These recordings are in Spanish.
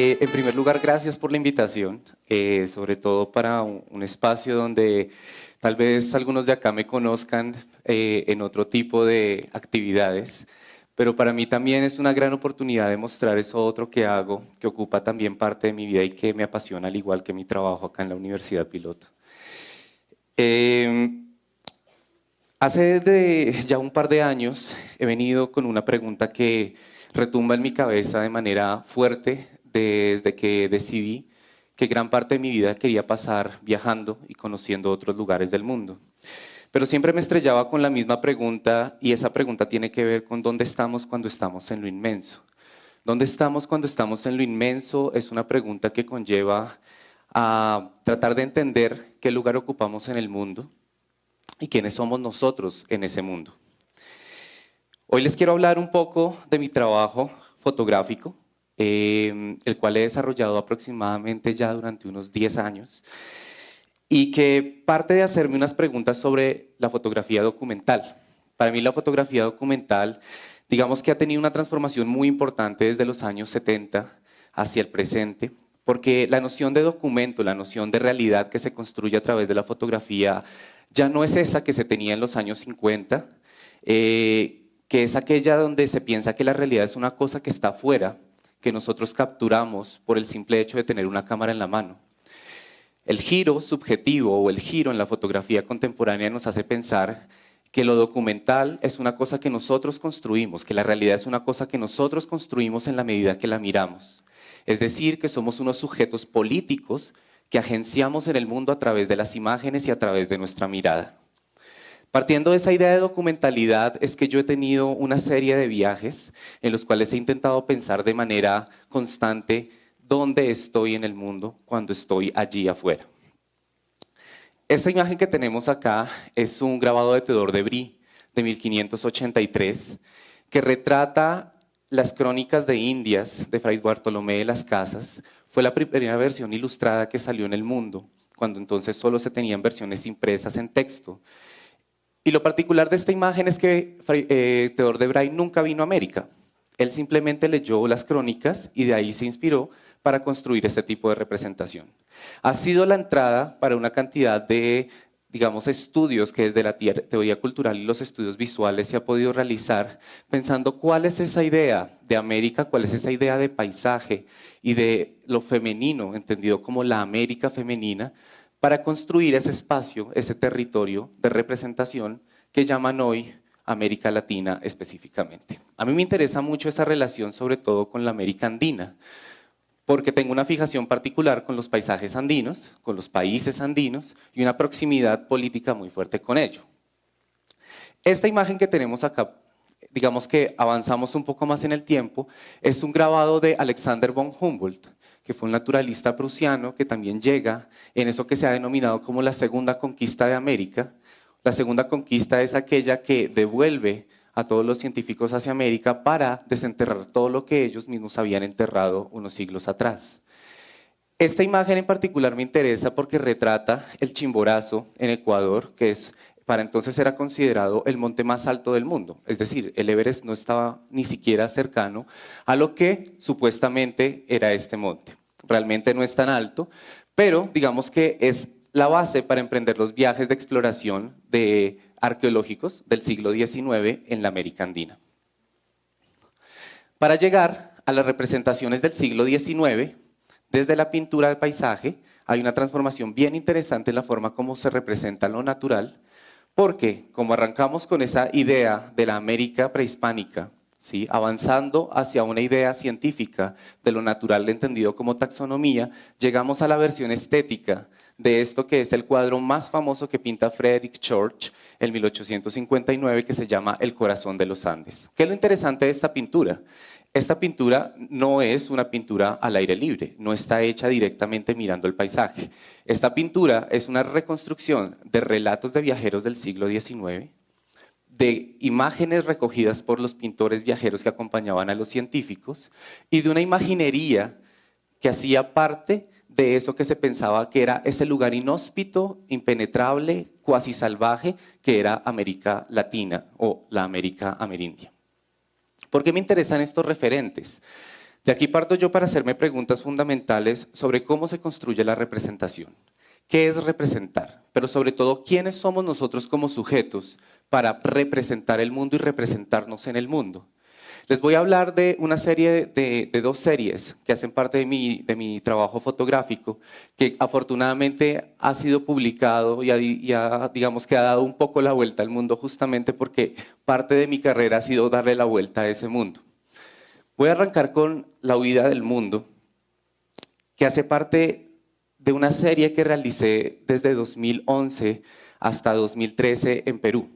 En primer lugar, gracias por la invitación, sobre todo para un espacio donde tal vez algunos de acá me conozcan en otro tipo de actividades, pero para mí también es una gran oportunidad de mostrar eso otro que hago, que ocupa también parte de mi vida y que me apasiona al igual que mi trabajo acá en la Universidad Piloto. Hace ya un par de años he venido con una pregunta que retumba en mi cabeza de manera fuerte desde que decidí que gran parte de mi vida quería pasar viajando y conociendo otros lugares del mundo. Pero siempre me estrellaba con la misma pregunta y esa pregunta tiene que ver con dónde estamos cuando estamos en lo inmenso. ¿Dónde estamos cuando estamos en lo inmenso? Es una pregunta que conlleva a tratar de entender qué lugar ocupamos en el mundo y quiénes somos nosotros en ese mundo. Hoy les quiero hablar un poco de mi trabajo fotográfico, el cual he desarrollado aproximadamente ya durante unos 10 años y que parte de hacerme unas preguntas sobre la fotografía documental. Para mí la fotografía documental, digamos que ha tenido una transformación muy importante desde los años 70 hacia el presente, porque la noción de documento, la noción de realidad que se construye a través de la fotografía ya no es esa que se tenía en los años 50, que es aquella donde se piensa que la realidad es una cosa que está afuera, que nosotros capturamos por el simple hecho de tener una cámara en la mano. El giro subjetivo o el giro en la fotografía contemporánea nos hace pensar que lo documental es una cosa que nosotros construimos, que la realidad es una cosa que nosotros construimos en la medida que la miramos. Es decir, que somos unos sujetos políticos que agenciamos en el mundo a través de las imágenes y a través de nuestra mirada. Partiendo de esa idea de documentalidad es que yo he tenido una serie de viajes en los cuales he intentado pensar de manera constante dónde estoy en el mundo cuando estoy allí afuera. Esta imagen que tenemos acá es un grabado de Teodor de Bry de 1583 que retrata las crónicas de Indias de Fray Bartolomé de las Casas. Fue la primera versión ilustrada que salió en el mundo, cuando entonces solo se tenían versiones impresas en texto. Y lo particular de esta imagen es que Teodor de Bry nunca vino a América. Él simplemente leyó las crónicas y de ahí se inspiró para construir este tipo de representación. Ha sido la entrada para una cantidad de, digamos, estudios que desde la teoría cultural y los estudios visuales se ha podido realizar pensando cuál es esa idea de América, cuál es esa idea de paisaje y de lo femenino, entendido como la América femenina, para construir ese espacio, ese territorio de representación que llaman hoy América Latina específicamente. A mí me interesa mucho esa relación, sobre todo con la América Andina, porque tengo una fijación particular con los paisajes andinos, con los países andinos y una proximidad política muy fuerte con ello. Esta imagen que tenemos acá, digamos que avanzamos un poco más en el tiempo, es un grabado de Alexander von Humboldt, que fue un naturalista prusiano que también llega en eso que se ha denominado como la segunda conquista de América. La segunda conquista es aquella que devuelve a todos los científicos hacia América para desenterrar todo lo que ellos mismos habían enterrado unos siglos atrás. Esta imagen en particular me interesa porque retrata el Chimborazo en Ecuador, que para entonces era considerado el monte más alto del mundo. Es decir, el Everest no estaba ni siquiera cercano a lo que supuestamente era este monte. Realmente no es tan alto, pero digamos que es la base para emprender los viajes de exploración arqueológicos del siglo XIX en la América Andina. Para llegar a las representaciones del siglo XIX, desde la pintura de paisaje, hay una transformación bien interesante en la forma como se representa lo natural, porque como arrancamos con esa idea de la América prehispánica, ¿sí?, avanzando hacia una idea científica de lo natural entendido como taxonomía, llegamos a la versión estética de esto que es el cuadro más famoso que pinta Frederick George en 1859, que se llama El corazón de los Andes. ¿Qué es lo interesante de esta pintura? Esta pintura no es una pintura al aire libre, no está hecha directamente mirando el paisaje. Esta pintura es una reconstrucción de relatos de viajeros del siglo XIX, de imágenes recogidas por los pintores viajeros que acompañaban a los científicos y de una imaginería que hacía parte de eso que se pensaba que era ese lugar inhóspito, impenetrable, cuasi salvaje, que era América Latina o la América amerindia. ¿Por qué me interesan estos referentes? De aquí parto yo para hacerme preguntas fundamentales sobre cómo se construye la representación. ¿Qué es representar? Pero sobre todo, ¿quiénes somos nosotros como sujetos para representar el mundo y representarnos en el mundo? Les voy a hablar de una serie de dos series que hacen parte de mi trabajo fotográfico, que afortunadamente ha sido publicado digamos que ha dado un poco la vuelta al mundo justamente porque parte de mi carrera ha sido darle la vuelta a ese mundo. Voy a arrancar con La huida del mundo, que hace parte de una serie que realicé desde 2011 hasta 2013 en Perú.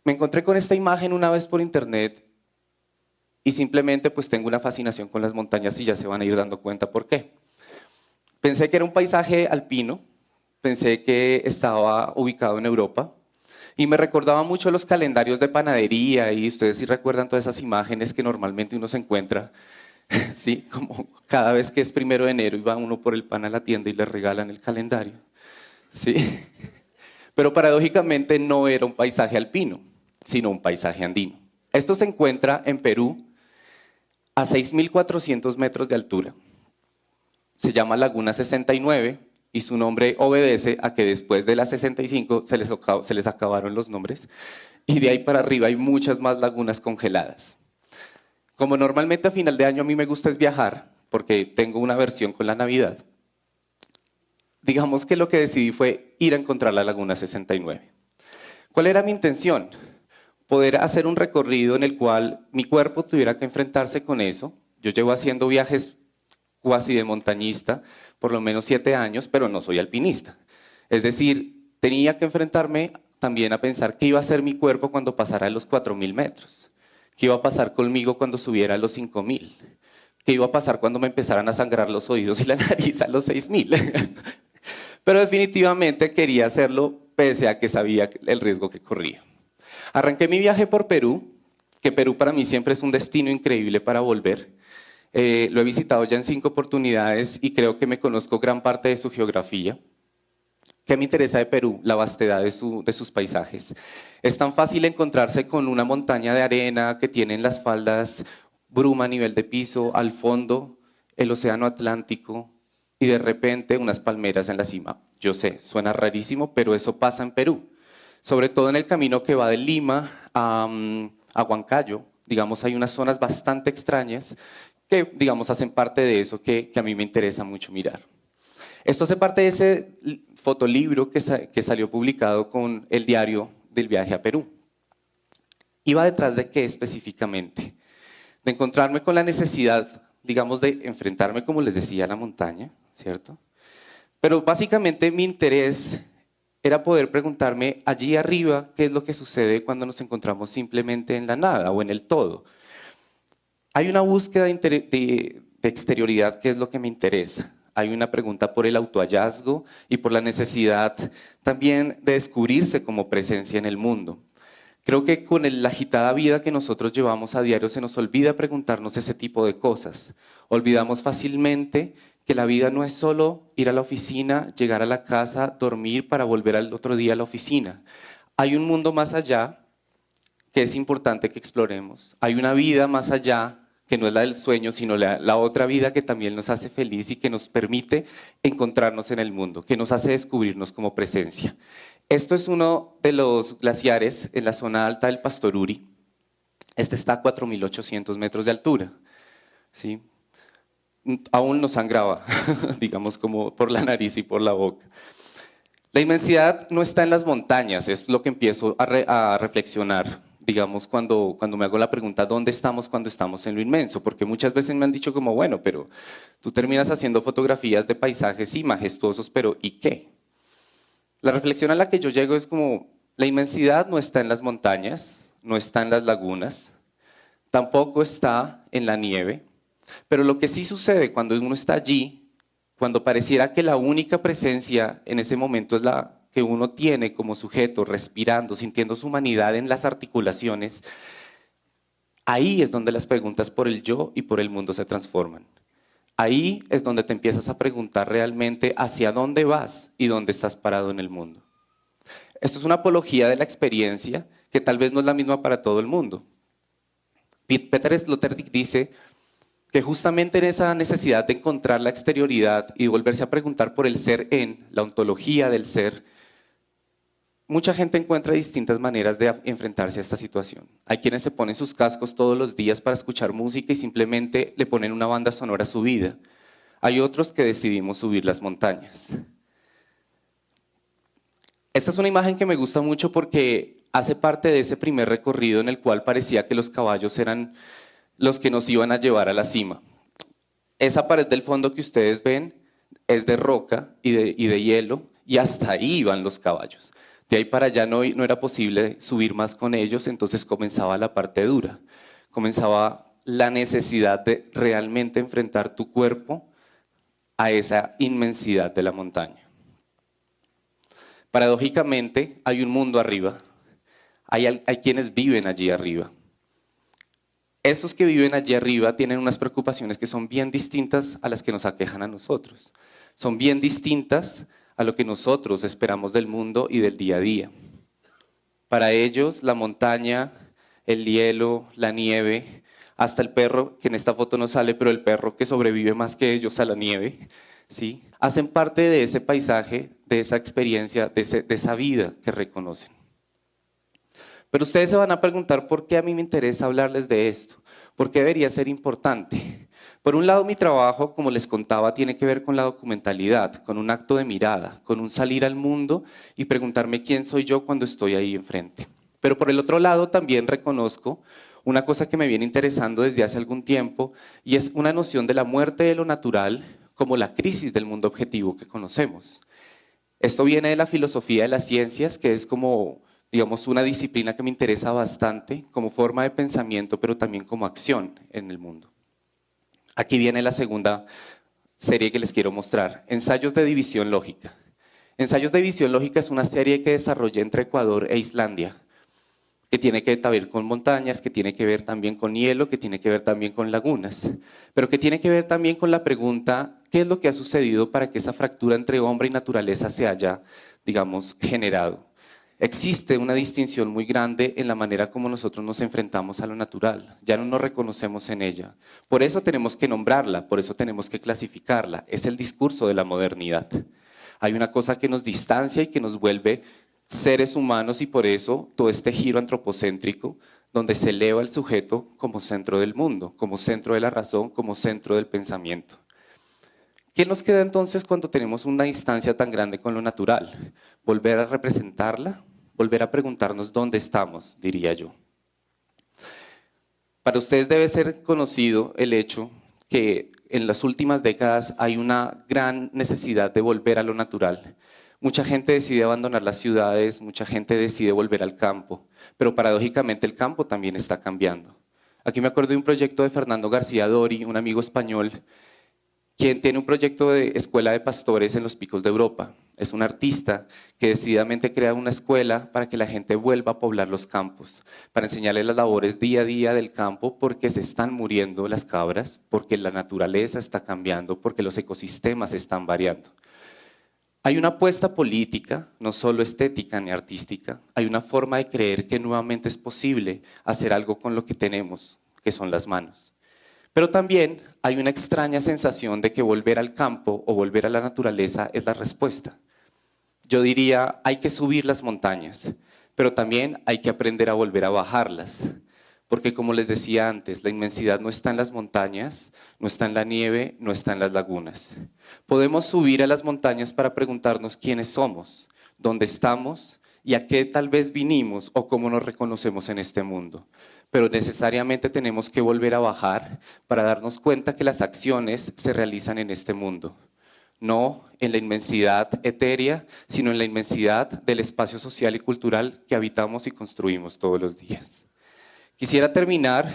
Me encontré con esta imagen una vez por internet y simplemente pues tengo una fascinación con las montañas y ya se van a ir dando cuenta por qué. Pensé que era un paisaje alpino, pensé que estaba ubicado en Europa y me recordaba mucho los calendarios de panadería y ustedes sí recuerdan todas esas imágenes que normalmente uno se encuentra, sí, como cada vez que es 1 de enero y va uno por el pan a la tienda y le regalan el calendario, sí. Pero paradójicamente no era un paisaje alpino, sino un paisaje andino. Esto se encuentra en Perú a 6.400 metros de altura. Se llama Laguna 69 y su nombre obedece a que después de la 65 se les acabaron los nombres y de ahí para arriba hay muchas más lagunas congeladas. Como normalmente a final de año a mí me gusta es viajar, porque tengo una versión con la Navidad, digamos que lo que decidí fue ir a encontrar la Laguna 69. ¿Cuál era mi intención? Poder hacer un recorrido en el cual mi cuerpo tuviera que enfrentarse con eso. Yo llevo haciendo viajes cuasi de montañista por lo menos 7 años, pero no soy alpinista. Es decir, tenía que enfrentarme también a pensar qué iba a hacer mi cuerpo cuando pasara a los 4.000 metros, qué iba a pasar conmigo cuando subiera a los 5.000, qué iba a pasar cuando me empezaran a sangrar los oídos y la nariz a los 6.000. Pero definitivamente quería hacerlo pese a que sabía el riesgo que corría. Arranqué mi viaje por Perú, que Perú para mí siempre es un destino increíble para volver. Lo he visitado ya en 5 oportunidades y creo que me conozco gran parte de su geografía. ¿Qué me interesa de Perú? La vastedad de sus paisajes. Es tan fácil encontrarse con una montaña de arena que tiene en las faldas bruma a nivel de piso, al fondo el océano Atlántico y de repente unas palmeras en la cima. Yo sé, suena rarísimo, pero eso pasa en Perú. Sobre todo en el camino que va de Lima a Huancayo, digamos, hay unas zonas bastante extrañas que, digamos, hacen parte de eso que a mí me interesa mucho mirar. Esto hace parte de ese fotolibro que salió publicado con el diario del viaje a Perú. ¿Iba detrás de qué específicamente? De encontrarme con la necesidad, digamos, de enfrentarme, como les decía, a la montaña, ¿cierto? Pero básicamente mi interés era poder preguntarme allí arriba qué es lo que sucede cuando nos encontramos simplemente en la nada o en el todo. Hay una búsqueda de exterioridad que es lo que me interesa. Hay una pregunta por el autohallazgo y por la necesidad también de descubrirse como presencia en el mundo. Creo que con la agitada vida que nosotros llevamos a diario se nos olvida preguntarnos ese tipo de cosas. Olvidamos fácilmente que la vida no es solo ir a la oficina, llegar a la casa, dormir para volver al otro día a la oficina. Hay un mundo más allá que es importante que exploremos. Hay una vida más allá que no es la del sueño, sino la otra vida que también nos hace feliz y que nos permite encontrarnos en el mundo, que nos hace descubrirnos como presencia. Esto es uno de los glaciares en la zona alta del Pastoruri. Este está a 4.800 metros de altura. ¿Sí? Aún no sangraba, digamos, como por la nariz y por la boca. La inmensidad no está en las montañas, es lo que empiezo a reflexionar, digamos, cuando me hago la pregunta, ¿dónde estamos cuando estamos en lo inmenso? Porque muchas veces me han dicho como, bueno, pero tú terminas haciendo fotografías de paisajes, sí, majestuosos, pero ¿y qué? La reflexión a la que yo llego es como, la inmensidad no está en las montañas, no está en las lagunas, tampoco está en la nieve, pero lo que sí sucede cuando uno está allí, cuando pareciera que la única presencia en ese momento es la que uno tiene como sujeto, respirando, sintiendo su humanidad en las articulaciones, ahí es donde las preguntas por el yo y por el mundo se transforman. Ahí es donde te empiezas a preguntar realmente hacia dónde vas y dónde estás parado en el mundo. Esto es una apología de la experiencia que tal vez no es la misma para todo el mundo. Peter Sloterdijk dice que justamente en esa necesidad de encontrar la exterioridad y volverse a preguntar por el ser en, la ontología del ser, mucha gente encuentra distintas maneras de enfrentarse a esta situación. Hay quienes se ponen sus cascos todos los días para escuchar música y simplemente le ponen una banda sonora a su vida. Hay otros que decidimos subir las montañas. Esta es una imagen que me gusta mucho porque hace parte de ese primer recorrido en el cual parecía que los caballos eran los que nos iban a llevar a la cima. Esa pared del fondo que ustedes ven es de roca y de hielo, y hasta ahí iban los caballos. De ahí para allá no era posible subir más con ellos, entonces comenzaba la parte dura. Comenzaba la necesidad de realmente enfrentar tu cuerpo a esa inmensidad de la montaña. Paradójicamente, hay un mundo arriba, hay quienes viven allí arriba. Estos que viven allí arriba tienen unas preocupaciones que son bien distintas a las que nos aquejan a nosotros. Son bien distintas a lo que nosotros esperamos del mundo y del día a día. Para ellos, la montaña, el hielo, la nieve, hasta el perro, que en esta foto no sale, pero el perro que sobrevive más que ellos a la nieve, ¿sí? Hacen parte de ese paisaje, de esa experiencia, de esa vida que reconocen. Pero ustedes se van a preguntar por qué a mí me interesa hablarles de esto, por qué debería ser importante. Por un lado, mi trabajo, como les contaba, tiene que ver con la documentalidad, con un acto de mirada, con un salir al mundo y preguntarme quién soy yo cuando estoy ahí enfrente. Pero por el otro lado, también reconozco una cosa que me viene interesando desde hace algún tiempo, y es una noción de la muerte de lo natural como la crisis del mundo objetivo que conocemos. Esto viene de la filosofía de las ciencias, que es como, digamos, una disciplina que me interesa bastante como forma de pensamiento, pero también como acción en el mundo. Aquí viene la segunda serie que les quiero mostrar, Ensayos de División Lógica. Ensayos de División Lógica es una serie que desarrollé entre Ecuador e Islandia, que tiene que ver con montañas, que tiene que ver también con hielo, que tiene que ver también con lagunas, pero que tiene que ver también con la pregunta, ¿qué es lo que ha sucedido para que esa fractura entre hombre y naturaleza se haya, digamos, generado? Existe una distinción muy grande en la manera como nosotros nos enfrentamos a lo natural, ya no nos reconocemos en ella. Por eso tenemos que nombrarla, por eso tenemos que clasificarla, es el discurso de la modernidad. Hay una cosa que nos distancia y que nos vuelve seres humanos, y por eso todo este giro antropocéntrico donde se eleva el sujeto como centro del mundo, como centro de la razón, como centro del pensamiento. ¿Qué nos queda entonces cuando tenemos una distancia tan grande con lo natural? Volver a representarla, volver a preguntarnos dónde estamos, diría yo. Para ustedes debe ser conocido el hecho que en las últimas décadas hay una gran necesidad de volver a lo natural. Mucha gente decide abandonar las ciudades, mucha gente decide volver al campo, pero paradójicamente el campo también está cambiando. Aquí me acuerdo de un proyecto de Fernando García Dori, un amigo español, quien tiene un proyecto de escuela de pastores en los picos de Europa. Es un artista que decididamente crea una escuela para que la gente vuelva a poblar los campos, para enseñarles las labores día a día del campo, porque se están muriendo las cabras, porque la naturaleza está cambiando, porque los ecosistemas están variando. Hay una apuesta política, no solo estética ni artística, hay una forma de creer que nuevamente es posible hacer algo con lo que tenemos, que son las manos. Pero también hay una extraña sensación de que volver al campo o volver a la naturaleza es la respuesta. Yo diría, hay que subir las montañas, pero también hay que aprender a volver a bajarlas. Porque como les decía antes, la inmensidad no está en las montañas, no está en la nieve, no está en las lagunas. Podemos subir a las montañas para preguntarnos quiénes somos, dónde estamos y a qué tal vez vinimos o cómo nos reconocemos en este mundo. Pero necesariamente tenemos que volver a bajar para darnos cuenta que las acciones se realizan en este mundo. No en la inmensidad etérea, sino en la inmensidad del espacio social y cultural que habitamos y construimos todos los días. Quisiera terminar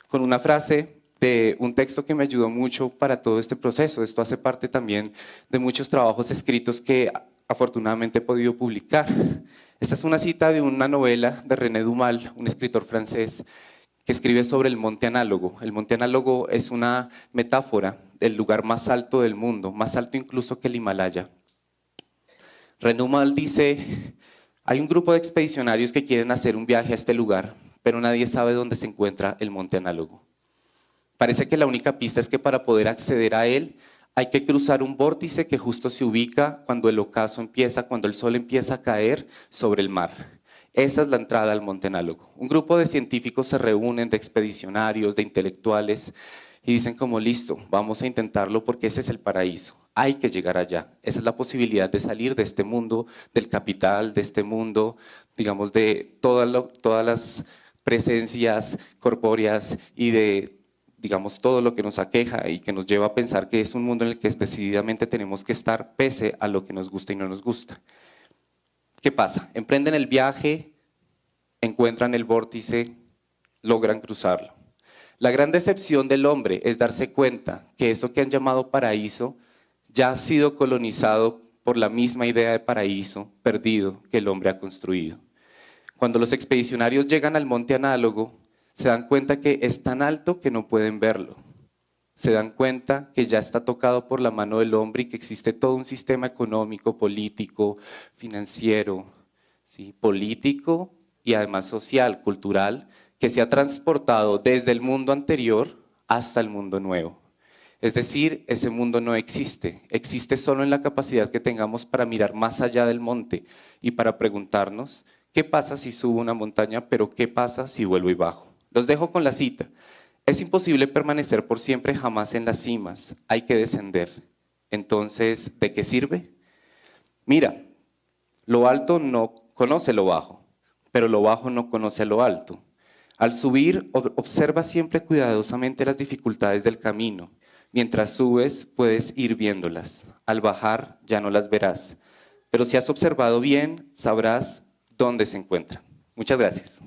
con una frase de un texto que me ayudó mucho para todo este proceso. Esto hace parte también de muchos trabajos escritos que afortunadamente he podido publicar. Esta es una cita de una novela de René Dumas, un escritor francés, que escribe sobre el monte análogo. El monte análogo es una metáfora del lugar más alto del mundo, más alto incluso que el Himalaya. René Dumas dice, hay un grupo de expedicionarios que quieren hacer un viaje a este lugar, pero nadie sabe dónde se encuentra el monte análogo. Parece que la única pista es que para poder acceder a él hay que cruzar un vórtice que justo se ubica cuando el ocaso empieza, cuando el sol empieza a caer sobre el mar. Esa es la entrada al monte análogo. Un grupo de científicos se reúnen, de expedicionarios, de intelectuales, y dicen como listo, vamos a intentarlo porque ese es el paraíso. Hay que llegar allá. Esa es la posibilidad de salir de este mundo del capital, de este mundo, digamos, de todas las presencias corpóreas y de, digamos, todo lo que nos aqueja y que nos lleva a pensar que es un mundo en el que decididamente tenemos que estar pese a lo que nos gusta y no nos gusta. ¿Qué pasa? Emprenden el viaje, encuentran el vórtice, logran cruzarlo. La gran decepción del hombre es darse cuenta que eso que han llamado paraíso ya ha sido colonizado por la misma idea de paraíso perdido que el hombre ha construido. Cuando los expedicionarios llegan al monte análogo, se dan cuenta que es tan alto que no pueden verlo. Se dan cuenta que ya está tocado por la mano del hombre y que existe todo un sistema económico, político, financiero, ¿sí? Político y además social, cultural, que se ha transportado desde el mundo anterior hasta el mundo nuevo. Es decir, ese mundo no existe, existe solo en la capacidad que tengamos para mirar más allá del monte y para preguntarnos, ¿qué pasa si subo una montaña, pero qué pasa si vuelvo y bajo? Los dejo con la cita. Es imposible permanecer por siempre jamás en las cimas, hay que descender. Entonces, ¿de qué sirve? Mira, lo alto no conoce lo bajo, pero lo bajo no conoce a lo alto. Al subir, observa siempre cuidadosamente las dificultades del camino. Mientras subes, puedes ir viéndolas. Al bajar, ya no las verás. Pero si has observado bien, sabrás dónde se encuentran. Muchas gracias.